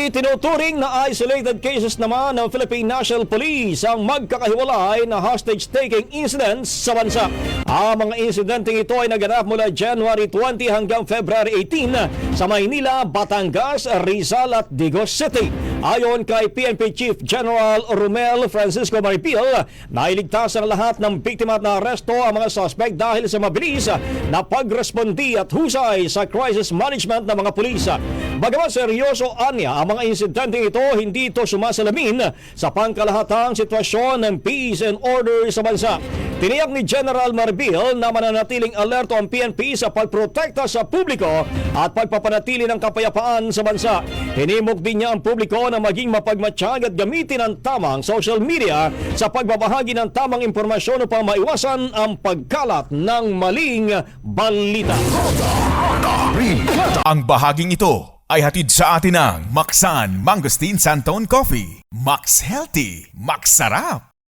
Itinuturing na isolated cases naman ng Philippine National Police ang magkakahiwalay na hostage-taking incidents sa bansa. Ang mga insidenteng ito ay naganap mula January 20 hanggang February 18 sa Maynila, Batangas, Rizal at Digos City. Ayon kay PNP Chief General Romel Francisco Maripil, nailigtas ang lahat ng biktima at naaresto ang mga suspect dahil sa mabilis na pagrespondi at husay sa crisis management ng mga pulis. Bagamat seryoso anya ang mga insidenteng ito, hindi ito sumasalamin sa pangkalahatang sitwasyon ng peace and order sa bansa. Tiniyak ni General Marbil na mananatiling alerto ang PNP sa pagprotekta sa publiko at pagpapanatili ng kapayapaan sa bansa. Hinimok din niya ang publiko na maging mapagmatsyag at gamitin ang tamang social media sa pagbabahagi ng tamang impormasyon upang maiwasan ang pagkalat ng maling balita. Ang bahaging ito ay hatid sa atin ng Maxan Mangosteen Santon Coffee. Max Healthy, Max Sarap.